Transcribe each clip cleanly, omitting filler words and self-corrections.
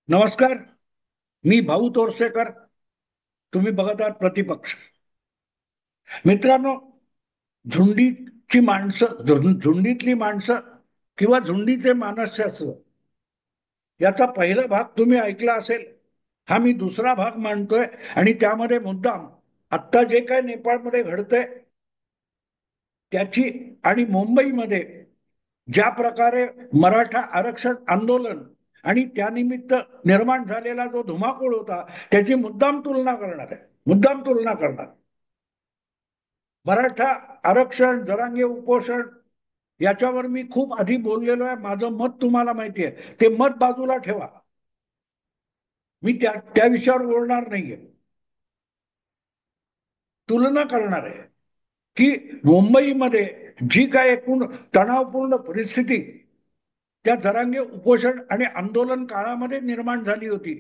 नमस्कार. मी भाऊ तोरसेकर. तुम्ही बघत आहात प्रतिपक्ष. मित्रांनो, झुंडीची माणसं, झुंडीतली माणसं किंवा झुंडीचे मानसशास्त्र याचा पहिला भाग तुम्ही ऐकला असेल. हा मी दुसरा भाग मांडतोय आणि त्यामध्ये मुद्दाम आत्ता जे काय नेपाळमध्ये घडतंय त्याची आणि मुंबईमध्ये ज्या प्रकारे मराठा आरक्षण आंदोलन आणि त्यानिमित्त निर्माण झालेला जो धुमाकूळ होता त्याची मुद्दाम तुलना करणार आहे. मुद्दाम तुलना करणार. मराठा आरक्षण, जरांगे उपोषण याच्यावर मी खूप आधी बोललेलो आहे. माझं मत तुम्हाला माहिती आहे. ते मत बाजूला ठेवा. मी त्या विषयावर बोलणार नाहीये. तुलना करणार आहे की मुंबईमध्ये जी काय एकूण तणावपूर्ण परिस्थिती त्या जरांगे उपोषण आणि आंदोलन काळामध्ये निर्माण झाली होती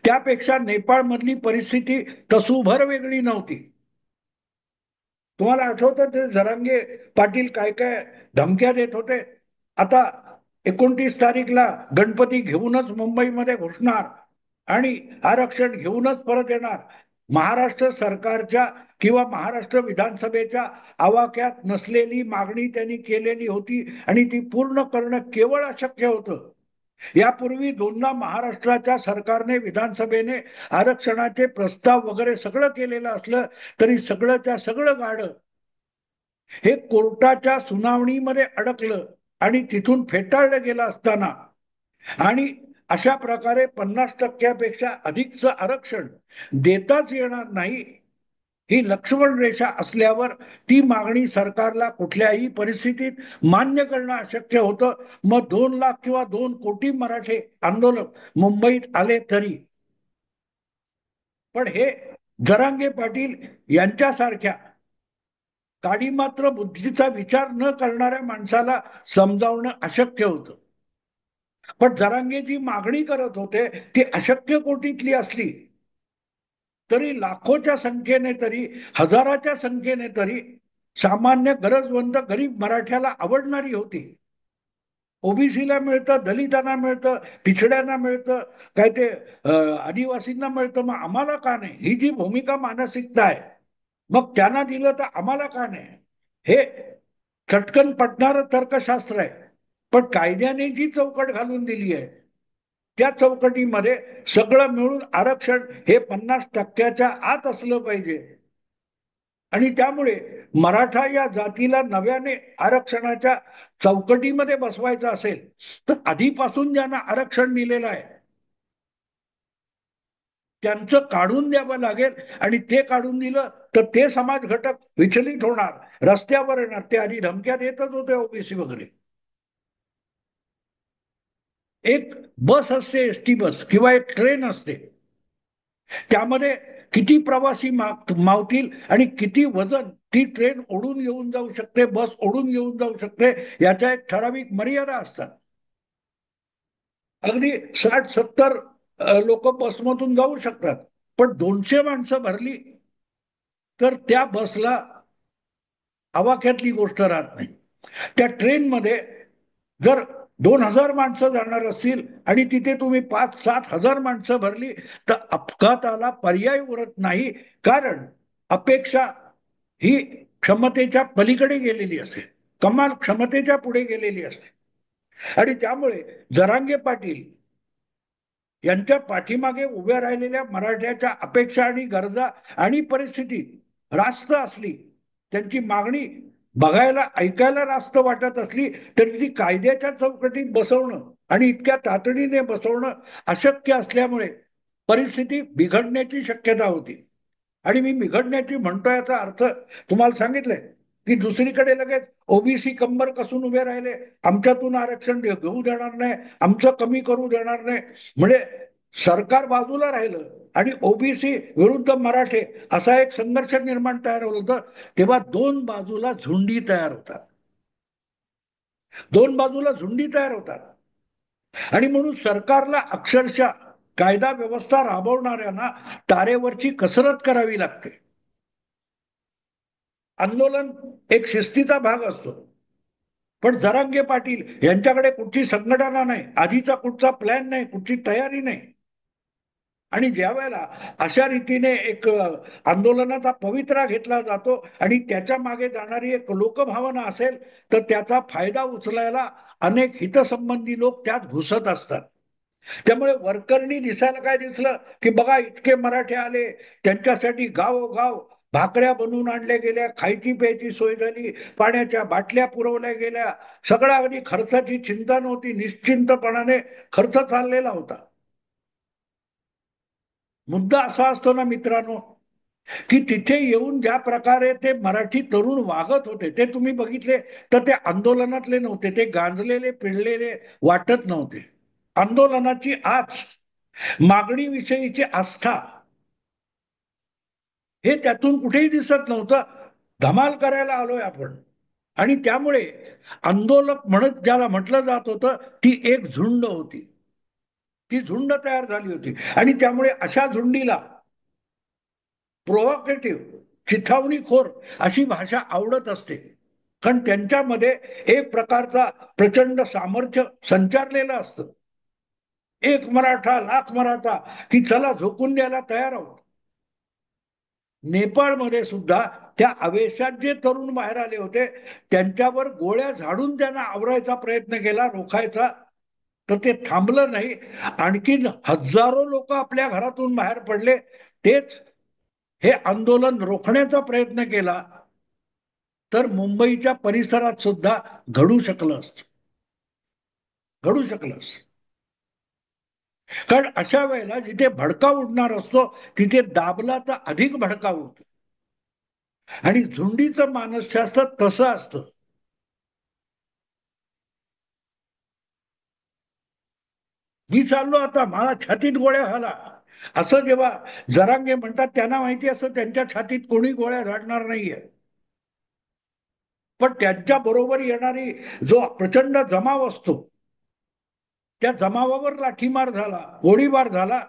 त्यापेक्षा नेपाळमधली परिस्थिती तसूभर वेगळी नव्हती. तुम्हाला आठवतं ते जरांगे पाटील काय काय धमक्या देत होते. आता 29 तारीखला गणपती घेऊनच मुंबईमध्ये घुसणार आणि आरक्षण घेऊनच परत येणार. महाराष्ट्र सरकारच्या किंवा महाराष्ट्र विधानसभेच्या आवाक्यात नसलेली मागणी त्यांनी केलेली होती आणि ती पूर्ण करणं केवळ अशक्य होतं. यापूर्वी दोनदा महाराष्ट्राच्या सरकारने विधानसभेने आरक्षणाचे प्रस्ताव वगैरे सगळं केलेलं असलं तरी सगळंच्या सगळं गाडं हे कोर्टाच्या सुनावणीमध्ये अडकलं आणि तिथून फेटाळलं गेलं असताना आणि अशा प्रकारे 50% अधिकचं आरक्षण देताच येणार नाही ही लक्ष्मण रेषा असल्यावर ती मागणी सरकारला कुठल्याही परिस्थितीत मान्य करणं अशक्य होतं. मग 2 लाख किंवा 2 कोटी मराठे आंदोलक मुंबईत आले तरी. पण हे जरांगे पाटील यांच्यासारख्या काडी मात्र बुद्धीचा विचार न करणाऱ्या माणसाला समजावणं अशक्य होतं. पण जरांगे जी मागणी करत होते ती अशक्य कोटीतली असली तरी लाखोच्या संख्येने तरी हजाराच्या संख्येने तरी सामान्य गरजवंत गरीब मराठ्याला आवडणारी होती. ओबीसीला मिळतं, दलितांना मिळतं, पिछड्यांना मिळतं, काय ते आदिवासींना मिळतं, मग आम्हाला का नाही, ही जी भूमिका मानसिकता आहे. मग त्यांना दिलं तर आम्हाला का नाही, हे चटकन पटणारं तर्कशास्त्र आहे. पण कायद्याने जी चौकट घालून दिली आहे त्या चौकटीमध्ये सगळं मिळून आरक्षण हे 50%च्या आत असलं पाहिजे. आणि त्यामुळे मराठा या जातीला नव्याने आरक्षणाच्या चौकटीमध्ये बसवायचं असेल तर आधीपासून ज्यांना आरक्षण दिलेलं आहे त्यांचं काढून द्यावं लागेल. आणि ते काढून दिलं तर ते समाज घटक विचलित होणार, रस्त्यावर येणार. ते आधी धमक्या देतच होते ओबीसी वगैरे. एक बस असते, एसटी बस किंवा एक ट्रेन असते, त्यामध्ये किती प्रवासी मावतील आणि किती वजन ती ट्रेन ओढून घेऊन जाऊ शकते, बस ओढून घेऊन जाऊ शकते, याच्या एक ठराविक मर्यादा असतात. अगदी 60-70 लोक बसमधून जाऊ शकतात. पण 200 माणसं भरली तर त्या बसला आवाक्यातली गोष्ट राहत नाही. त्या ट्रेनमध्ये जर 2,000 माणसं जाणार असतील आणि तिथे तुम्ही 5-7 हजार माणसं भरली तर अपघाताला पर्याय उरत नाही. कारण अपेक्षा ही क्षमतेच्या पलीकडे गेलेली असते, कमाल क्षमतेच्या पुढे गेलेली असते. आणि त्यामुळे जरांगे पाटील यांच्या पाठीमागे उभ्या राहिलेल्या मराठ्याच्या अपेक्षा आणि गरजा आणि परिस्थिती रास्त असली, त्यांची मागणी बघायला ऐकायला रास्त वाटत असली तरी ती कायद्याच्या चौकटीत बसवणं आणि इतक्या तातडीने बसवणं अशक्य असल्यामुळे परिस्थिती बिघडण्याची शक्यता होती. आणि मी बिघडण्याची म्हणतो याचा अर्थ तुम्हाला सांगितलंय की दुसरीकडे लगेच ओबीसी कंबर कसून उभे राहिले, आमच्यातून आरक्षण घेऊ देणार नाही, आमचं कमी करू देणार नाही. म्हणजे सरकार बाजूला राहिलं आणि ओबीसी विरुद्ध मराठे असा एक संघर्ष निर्माण तयार होत होतं. तेव्हा दोन बाजूला झुंडी तयार होतात, दोन बाजूला झुंडी तयार होतात. आणि म्हणून सरकारला अक्षरशः कायदा व्यवस्था राबवणाऱ्यांना तारेवरची कसरत करावी लागते. आंदोलन एक शिस्तीचा भाग असतो. पण जरांगे पाटील यांच्याकडे कुठची संघटना नाही, आधीचा कुठचा प्लॅन नाही, कुठची तयारी नाही. आणि ज्या वेळेला अशा रीतीने एक आंदोलनाचा पवित्रा घेतला जातो आणि त्याच्या मागे जाणारी एक लोकभावना असेल, तर त्याचा फायदा उचलायला अनेक हितसंबंधी लोक त्यात घुसत असतात. त्यामुळे वरकरणी दिसायला काय दिसलं की बघा इतके मराठे आले, त्यांच्यासाठी गावोगाव भाकऱ्या बनवून आणल्या गेल्या, खायची प्यायची सोय झाली, पाण्याच्या बाटल्या पुरवल्या गेल्या, सगळ्या अगदी खर्चाची चिंता नव्हती, निश्चिंतपणाने खर्च चाललेला होता. मुद्दा असा असतो ना मित्रांनो, की तिथे येऊन ज्या प्रकारे ते मराठी तरुण वागत होते ते तुम्ही बघितले, तर ते आंदोलनातले नव्हते, ते गांजलेले पिळलेले वाटत नव्हते. आंदोलनाची आज मागणीविषयीची आस्था हे त्यातून कुठेही दिसत नव्हतं. धमाल करायला आलोय आपण. आणि त्यामुळे आंदोलक म्हणत ज्याला म्हटलं जात होतं, ती एक झुंड होती, ती झुंड तयार झाली होती. आणि त्यामुळे अशा झुंडीला प्रोव्होकेटिव्ह, चिथावणीखोर अशी भाषा आवडत असते. कारण त्यांच्यामध्ये एक प्रकारचा प्रचंड सामर्थ्य संचारलेलं असतं. एक मराठा लाख मराठा, की चला झोकून द्यायला तयार आहोत. नेपाळमध्ये सुद्धा त्या आवेशात जे तरुण बाहेर आले होते, त्यांच्यावर गोळ्या झाडून त्यांना आवरायचा प्रयत्न केला, रोखायचा, तर ते थांबलं नाही. आणखीन हजारो लोक आपल्या घरातून बाहेर पडले. तेच हे आंदोलन रोखण्याचा प्रयत्न केला, तर मुंबईच्या परिसरात सुद्धा घडू शकलं असत, घडू शकलं असत. कारण अशा वेळेला जिथे भडका उडणार असतो, तिथे दाबला तर अधिक भडका उडतो. आणि झुंडीचं मानसशास्त्र तसं असतं. मी चाललो आता, मला छातीत गोळ्या घाला, असं जेव्हा जरांगे म्हणतात, त्यांना माहिती असं त्यांच्या छातीत कोणी गोळ्या झाडणार नाहीये. पण त्यांच्या बरोबर येणारी जो प्रचंड जमाव असतो, त्या जमावावर लाठीमार झाला, गोळीबार झाला,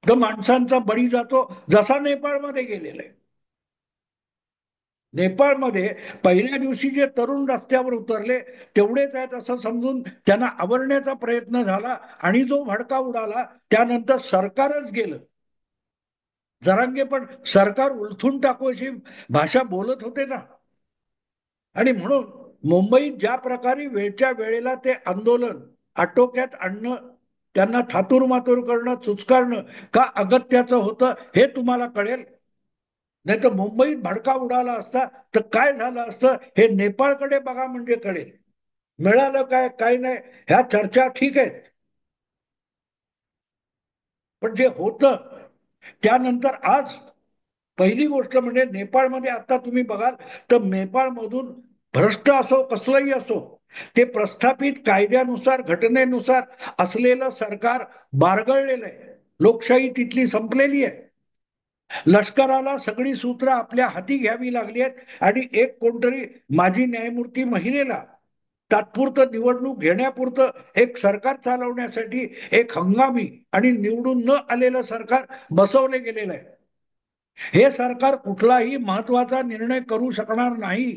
तर माणसांचा बळी जातो, जसा नेपाळमध्ये गेलेला आहे. नेपाळमध्ये पहिल्या दिवशी जे तरुण रस्त्यावर उतरले तेवढेच आहेत असं समजून त्यांना आवरण्याचा प्रयत्न झाला, आणि जो भडका उडाला त्यानंतर सरकारच गेलं. जरांगे पण सरकार उलथून टाकू अशी भाषा बोलत होते ना. आणि म्हणून मुंबईत ज्या प्रकारे वेळच्या वेळेला ते आंदोलन आटोक्यात आणणं, त्यांना थातूर मातूर करणं, चुचकारणं का अगत्याचं होतं हे तुम्हाला कळेल. नाही तर मुंबईत भडका उडाला असता तर काय झालं असतं हे नेपाळकडे बघा म्हणजे कळेल. मिळालं काय काय नाही ह्या चर्चा ठीक आहेत, पण जे होतं त्यानंतर आज पहिली गोष्ट म्हणजे नेपाळमध्ये आता तुम्ही बघाल तर नेपाळमधून भ्रष्ट असो कसलंही असो, ते प्रस्थापित कायद्यानुसार घटनेनुसार असलेलं सरकार बारगळलेलं आहे. लोकशाही तिथली संपलेली आहे. लष्कराला सगळी सूत्र आपल्या हाती घ्यावी लागली आहेत, आणि एक कोणतरी माजी न्यायमूर्ती महिलेला तात्पुरतं निवडणूक घेण्यापुरतं एक सरकार चालवण्यासाठी एक हंगामी आणि निवडून न आलेलं सरकार बसवले गेलेलं आहे. हे सरकार कुठलाही महत्वाचा निर्णय करू शकणार नाही,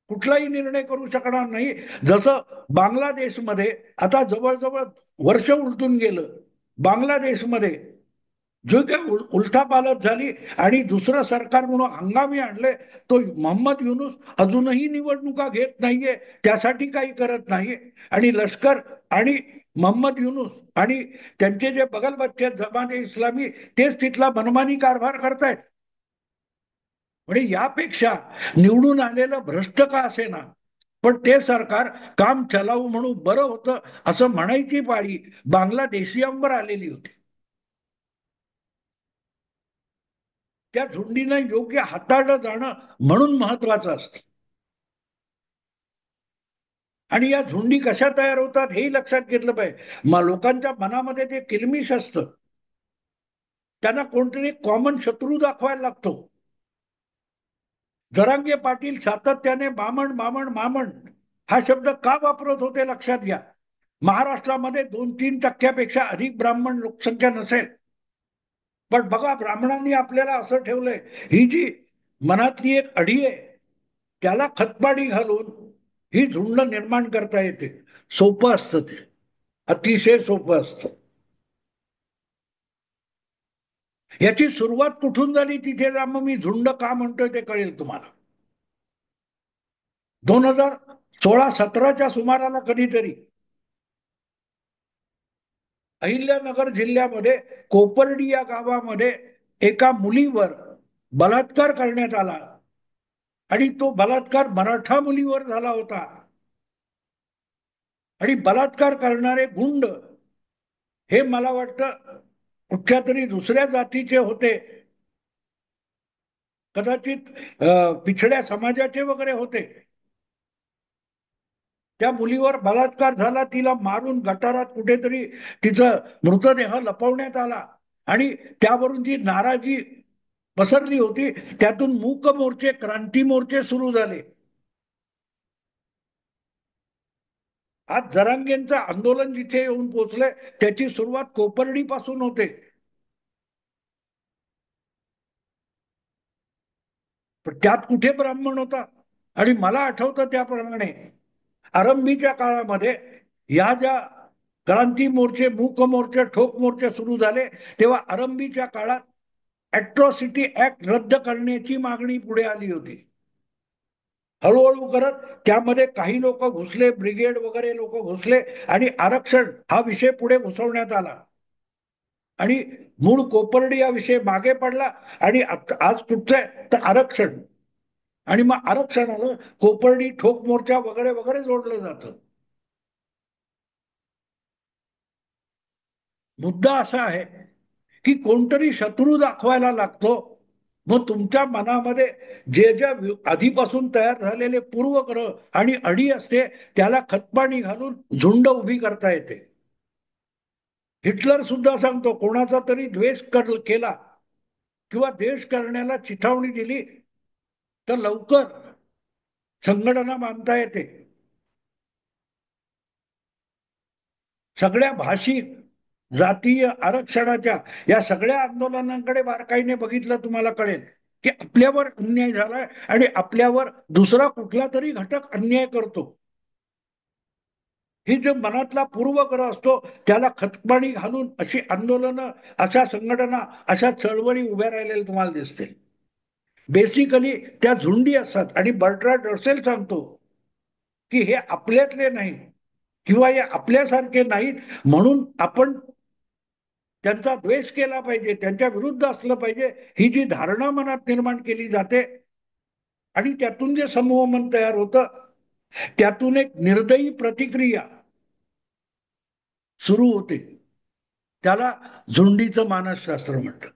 कुठलाही निर्णय करू शकणार नाही. जसं बांगलादेशमध्ये आता जवळजवळ वर्ष उलटून गेलं, बांगलादेशमध्ये जो काही उलथापालथ झाली आणि दुसरं सरकार म्हणून हंगामी आणले, तो मोहम्मद युनूस अजूनही निवडणुका घेत नाहीये, त्यासाठी काही करत नाहीये. आणि लष्कर आणि मोहम्मद युनूस आणि त्यांचे जे बगल बच्चे जमाने इस्लामी, तेच तिथला मनमानी कारभार करतायत. म्हणजे यापेक्षा निवडून आलेलं भ्रष्ट का असेना, पण ते सरकार काम चलावू म्हणून बरं होतं असं म्हणायची पाळी बांगलादेशीयांवर आलेली होती. त्या झुंडीनं योग्य हाताळलं जाणं म्हणून महत्वाचं असतं. आणि या झुंडी कशा तयार होतात हेही लक्षात घेतलं पाहिजे. लोकांच्या मनामध्ये जे किलमिश असतं, त्यांना कोणतरी कॉमन शत्रू दाखवायला लागतो. जरांगे पाटील सातत्याने बामण बामण बामण हा शब्द का वापरत होते लक्षात घ्या. महाराष्ट्रामध्ये 2-3% अधिक ब्राह्मण लोकसंख्या नसेल, पण बघा ब्राह्मणांनी आपल्याला असं ठेवलंय, ही जी मनातली एक अढी आहे त्याला खतपाणी घालून ही झुंड निर्माण करता येते. सोपं असतं ते, अतिशय सोपं असतं. याची सुरुवात कुठून झाली तिथे जा, मग मी झुंड का म्हणतोय ते कळेल तुम्हाला. 2016-17च्या सुमाराला कधीतरी अहिल्यानगर जिल्ह्यामध्ये कोपर्डी या गावामध्ये एका मुलीवर बलात्कार करण्यात आला आणि तो बलात्कार मराठा मुलीवर झाला होता. आणि बलात्कार करणारे गुंड हे मला वाटतं कुठच्या तरी दुसऱ्या जातीचे होते, कदाचित पिछड्या समाजाचे वगैरे होते. त्या मुलीवर बलात्कार झाला, तिला मारून गटारात कुठेतरी तिचा मृतदेह लपवण्यात आला आणि त्यावरून जी नाराजी पसरली होती त्यातून मूक मोर्चे, क्रांती मोर्चे सुरू झाले. आज जरांगेंचं आंदोलन जिथे येऊन पोहोचलंय त्याची सुरुवात कोपर्डी पासून होते. पण त्यात कुठे ब्राह्मण होता? आणि मला आठवतं त्याप्रमाणे आरंभीच्या काळामध्ये या ज्या क्रांती मोर्चे, मूक मोर्चे, ठोक मोर्चे सुरू झाले तेव्हा आरंभीच्या काळात अॅट्रॉसिटी ऍक्ट रद्द करण्याची मागणी पुढे आली होती. हळूहळू करत त्यामध्ये काही लोक घुसले, ब्रिगेड वगैरे लोक घुसले आणि आरक्षण हा विषय पुढे घुसवण्यात आला आणि मूळ कोपर्डी हा विषय मागे पडला आणि आज कुठचं आहे तर आरक्षण. आणि मग आरक्षणाला कोपर्डी, ठोक मोर्चा वगैरे वगैरे जोडलं जातं. मुद्दा असा आहे की कोणतरी शत्रू दाखवायला लागतो, मग तुमच्या मनामध्ये जे ज्या आधीपासून तयार झालेले पूर्वग्रह आणि अडी असते त्याला खतपाणी घालून झुंड उभी करता येते. हिटलर सुद्धा सांगतो कोणाचा तरी द्वेष केला किंवा देश करण्याला चिथावणी दिली तर लवकर संघटना बांधता येते. सगळ्या भाषिक, जातीय आरक्षणाच्या या सगळ्या आंदोलनांकडे बारकाईने बघितलं तुम्हाला कळेल की आपल्यावर अन्याय झालाय आणि आपल्यावर दुसरा कुठला तरी घटक अन्याय करतो. ही जो मनातला पूर्वग्रह असतो त्याला खतपाणी घालून अशी आंदोलनं, अशा संघटना, अशा चळवळी उभ्या राहिलेल्या तुम्हाला दिसतील. बेसिकली त्या झुंडी असतात आणि बर्ट्राड रसेल सांगतो की हे आपल्यातले नाही किंवा हे आपल्यासारखे नाहीत म्हणून आपण त्यांचा द्वेष केला पाहिजे, त्यांच्या विरुद्ध असलं पाहिजे, ही जी धारणा मनात निर्माण केली जाते आणि त्यातून जे समूह मन तयार होतं त्यातून एक निर्दयी प्रतिक्रिया सुरू होते. त्याला झुंडीचं मानसशास्त्र म्हणतात.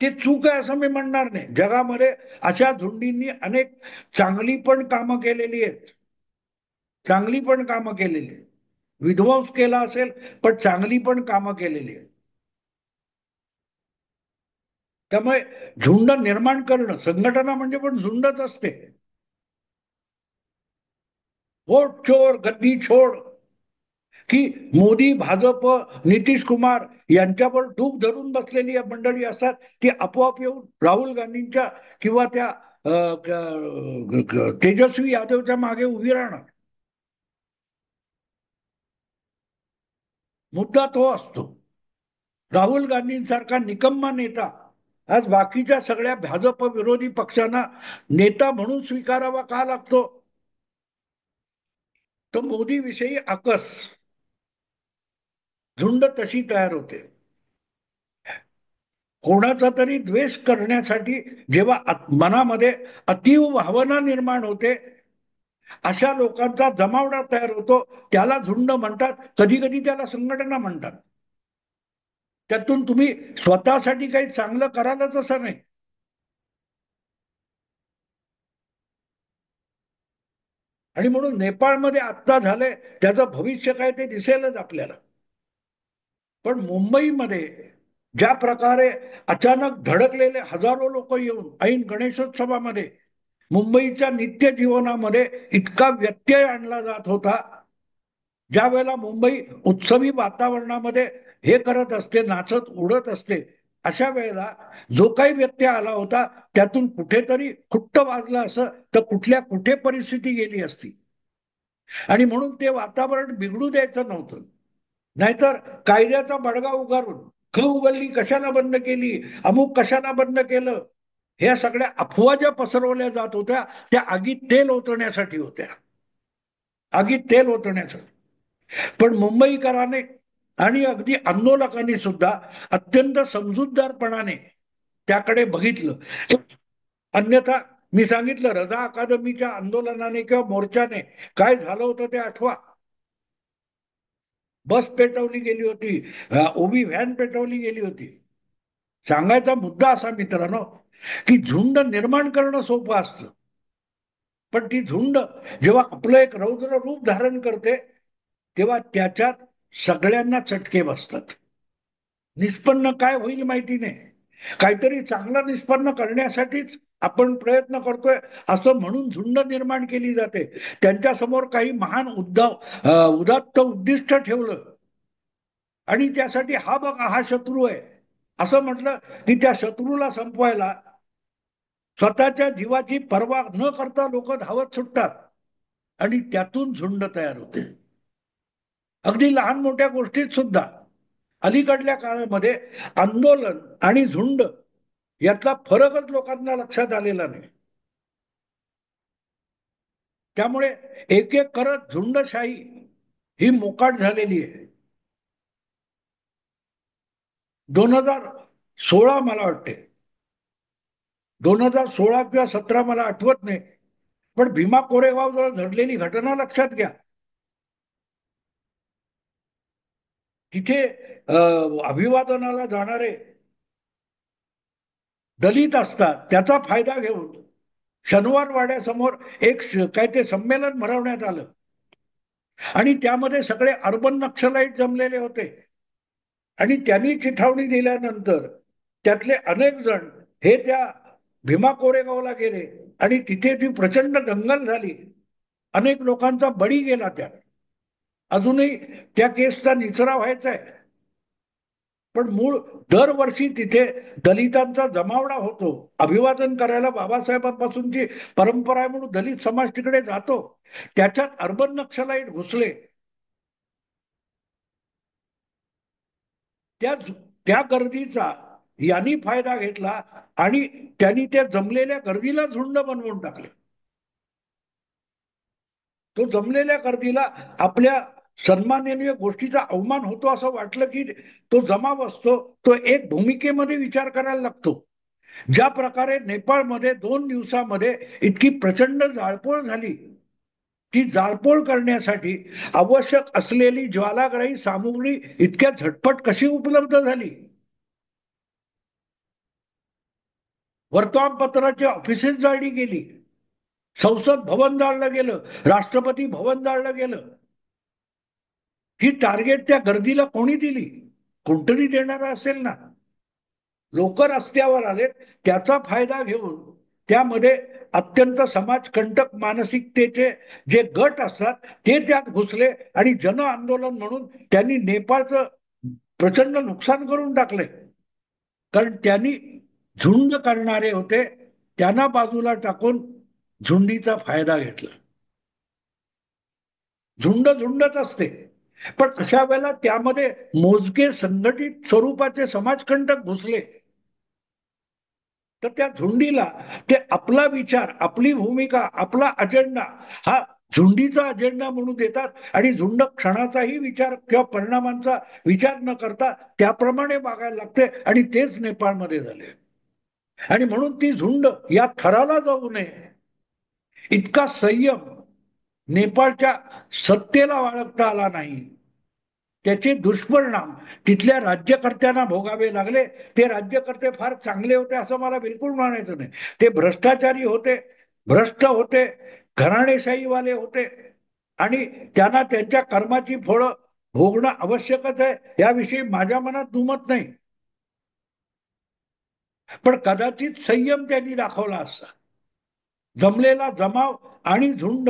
ते चूक आहे असं मी म्हणणार नाही. जगामध्ये अशा झुंडींनी अनेक चांगली पण कामं केलेली आहेत, चांगली पण कामं केलेली आहेत. विध्वंस केला असेल पण चांगली पण कामं केलेली आहेत. त्यामुळे झुंड निर्माण करणं, संघटना म्हणजे पण झुंडच असते. वोट चोर गद्दी छोड, की मोदी, भाजप, नितीश कुमार यांच्यावर डूक धरून बसलेली मंडळी असतात ती आपोआप येऊन राहुल गांधींच्या किंवा त्या तेजस्वी यादवच्या मागे उभी राहणार. मुद्दा तो असतो. राहुल गांधींसारखा निकम्मा नेता आज बाकीच्या सगळ्या भाजप विरोधी पक्षांना नेता म्हणून स्वीकारावा का लागतो? तर मोदी विषयी आकस, झुंड तशी तयार होते. कोणाचा तरी द्वेष करण्यासाठी जेव्हा मनामध्ये अतीव भावना निर्माण होते अशा लोकांचा जमावडा तयार होतो, त्याला झुंड म्हणतात. कधी कधी त्याला संघटना म्हणतात. त्यातून तुम्ही स्वतःसाठी काही चांगलं करालच असं नाही. आणि म्हणून नेपाळमध्ये आत्ता झालंय त्याचं भविष्य काय ते दिसेलच आपल्याला. पण मुंबईमध्ये ज्या प्रकारे अचानक धडकलेले हजारो लोक येऊन ऐन गणेशोत्सवामध्ये मुंबईच्या नित्य जीवनामध्ये इतका व्यत्यय आणला जात होता, ज्या वेळेला मुंबई उत्सवी वातावरणामध्ये हे करत असते, नाचत उडत असते, अशा वेळेला जो काही व्यत्यय आला होता त्यातून कुठेतरी खुट्ट वाजलं असं तर कुठल्या कुठे परिस्थिती गेली असती. आणि म्हणून ते वातावरण बिघडू द्यायचं नव्हतं. नाहीतर कायद्याचा बडगा उगारून ख उगलली कशाला बंद केली, अमुक कशाला बंद केलं, ह्या सगळ्या अफवा ज्या पसरवल्या जात होत्या त्या आगीत तेल ओतण्यासाठी होत्या. आगीत तेल ओतण्यासाठी. पण मुंबईकरांनी आणि अगदी आंदोलकांनी सुद्धा अत्यंत समजूतदारपणाने त्याकडे बघितलं. अन्यथा मी सांगितलं रजा अकादमीच्या आंदोलनाने किंवा मोर्चाने काय झालं होतं ते आठवा. बस पेटवली गेली होती, ओबी व्हॅन पेटवली गेली होती. सांगायचा मुद्दा असा मित्रांनो की झुंड निर्माण करणं सोपं असतं, पण ती झुंड जेव्हा आपलं एक रौद्र रूप धारण करते तेव्हा त्याच्यात सगळ्यांना चटके बसतात. निष्पन्न काय होईल माहिती नाही. काहीतरी चांगलं निष्पन्न करण्यासाठीच आपण प्रयत्न करतोय असं म्हणून झुंड निर्माण केली जाते. त्यांच्या समोर काही महान उदात्त उद्दिष्ट ठेवलं आणि त्यासाठी हा बघा हा शत्रू आहे असं म्हटलं की त्या शत्रूला संपवायला स्वतःच्या जीवाची पर्वा न करता लोक धावत सुटतात आणि त्यातून झुंड तयार होते. अगदी लहान मोठ्या गोष्टीत सुद्धा अलीकडल्या काळामध्ये आंदोलन आणि झुंड यातला फरकच लोकांना लक्षात आलेला नाही. त्यामुळे एक एक करत झुंडशाही ही मोकाट झालेली आहे. 2016 मला वाटते, 2016 किंवा 17 मला आठवत नाही, पण भीमा कोरेगाव जवळ घडलेली घटना लक्षात घ्या. तिथे अभिवादनाला जाणारे दलित असतात त्याचा फायदा घेऊन शनिवार वाड्यासमोर एक काय ते संमेलन भरवण्यात आलं आणि त्यामध्ये सगळे अर्बन नक्षलाईट जमलेले होते आणि त्यांनी चिथावणी दिल्यानंतर त्यातले अनेक जण हे त्या भीमा कोरेगावला गेले आणि तिथे ती प्रचंड दंगल झाली. अनेक लोकांचा बळी गेला त्यात. अजूनही त्या केसचा निचरा व्हायचा आहे. पण मूळ दरवर्षी तिथे दलितांचा जमावडा होतो. अभिवादन करायला बाबासाहेबांपासूनची परंपरा आहे म्हणून दलित समाज तिकडे जातो. त्याच्यात अर्बन नक्षलाईट घुसले. त्या त्या गर्दीचा यांनी फायदा घेतला आणि त्यांनी त्या जमलेल्या गर्दीला झुंड बनवून टाकले. तो जमलेल्या गर्दीला आपल्या सन्माननीय गोष्टीचा अवमान होतो असं वाटलं की तो जमाव असतो तो एक भूमिकेमध्ये विचार करायला लागतो. ज्या प्रकारे नेपाळमध्ये 2 दिवसामध्ये इतकी प्रचंड जाळपोळ झाली, ती जाळपोळ करण्यासाठी आवश्यक असलेली ज्वालाग्राही सामुग्री इतक्या झटपट कशी उपलब्ध झाली. वर्तमानपत्राची ऑफिसेस जाळली गेली, संसद भवन जाळलं गेलं, राष्ट्रपती भवन जाळलं गेलं. ही टार्गेट त्या गर्दीला कोणी दिली? कोणतरी देणार असेल ना. लोक रस्त्यावर आलेत त्याचा फायदा घेऊन त्यामध्ये अत्यंत समाजकंटक मानसिकतेचे जे गट असतात ते त्यात घुसले आणि जन आंदोलन म्हणून त्यांनी नेपाळचं प्रचंड नुकसान करून टाकले. कारण त्यांनी झुंड करणारे होते त्यांना बाजूला टाकून झुंडीचा फायदा घेतला. झुंड झुंडच असते, पण अशा वेळेला त्यामध्ये मोजके संघटित स्वरूपाचे समाजकंटक घुसले तर त्या झुंडीला ते आपला विचार आपली भूमिका आपला अजेंडा हा झुंडीचा अजेंडा म्हणून देतात आणि झुंड क्षणाचाही विचार किंवा परिणामांचा विचार न करता त्याप्रमाणे वागायला लागते आणि तेच नेपाळमध्ये झाले. आणि म्हणून ती झुंड या थराला जाऊ नये इतका संयम नेपाळच्या सत्तेला बाळगता आला नाही. त्याचे दुष्परिणाम तिथल्या राज्यकर्त्यांना भोगावे लागले. ते राज्यकर्ते फार चांगले होते असं मला बिलकुल म्हणायचं नाही. ते भ्रष्टाचारी होते, भ्रष्ट होते, घराणेशाहीवाले होते आणि त्यांना त्यांच्या कर्माची फळं भोगणं आवश्यकच आहे याविषयी माझ्या मनात दुमत नाही. पण कदाचित संयम त्यांनी दाखवला असता. जमलेला जमाव आणि झुंड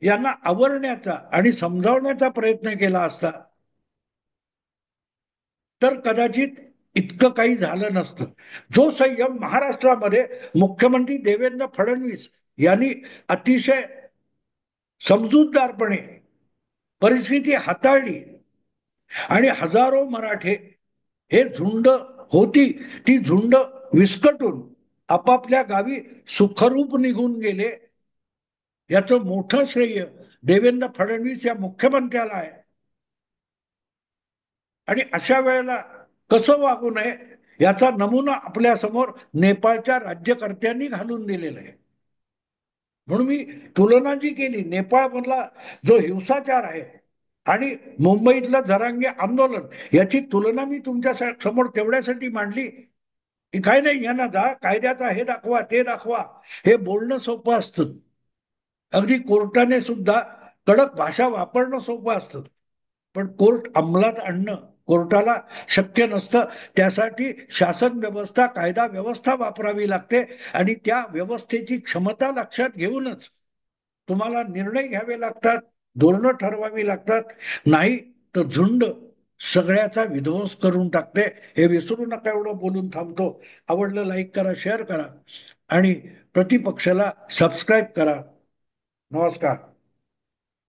यांना आवरण्याचा आणि समजावण्याचा प्रयत्न केला असता तर कदाचित इतकं काही झालं नसतं. जो संयम महाराष्ट्रामध्ये मुख्यमंत्री देवेंद्र फडणवीस यांनी अतिशय समजूतदारपणे परिस्थिती हाताळली आणि हजारो मराठे हे झुंड होती, ती झुंड विस्कटून आपापल्या गावी सुखरूप निघून गेले, याचं मोठं श्रेय देवेंद्र फडणवीस या मुख्यमंत्र्याला आहे. आणि अशा वेळेला कसं वागू नये याचा नमुना आपल्या समोर नेपाळच्या राज्यकर्त्यांनी घालून दिलेला आहे. म्हणून मी तुलना जी केली नेपाळ मधला जो हिंसाचार आहे आणि मुंबईतलं जरांगे आंदोलन, याची तुलना मी तुमच्या समोर तेवढ्यासाठी मांडली की काय नाही, यांना जा कायद्याचा हे दाखवा ते दाखवा, हे बोलणं सोपं असतं. अगदी कोर्टाने सुद्धा कडक भाषा वापरणं सोपं असतं, पण कोर्ट अंमलात आणणं कोर्टाला शक्य नसतं. त्यासाठी शासन व्यवस्था, कायदा व्यवस्था वापरावी लागते आणि त्या व्यवस्थेची क्षमता लक्षात घेऊनच तुम्हाला निर्णय घ्यावे लागतात, धोरणं ठरवावी लागतात. नाही तर झुंड सगळ्याचा विध्वंस करून टाकते. हे विसरू नका. एवढं बोलून थांबतो. आवडलं लाईक करा, शेअर करा आणि प्रतिपक्षाला सबस्क्राईब करा. नमस्कार.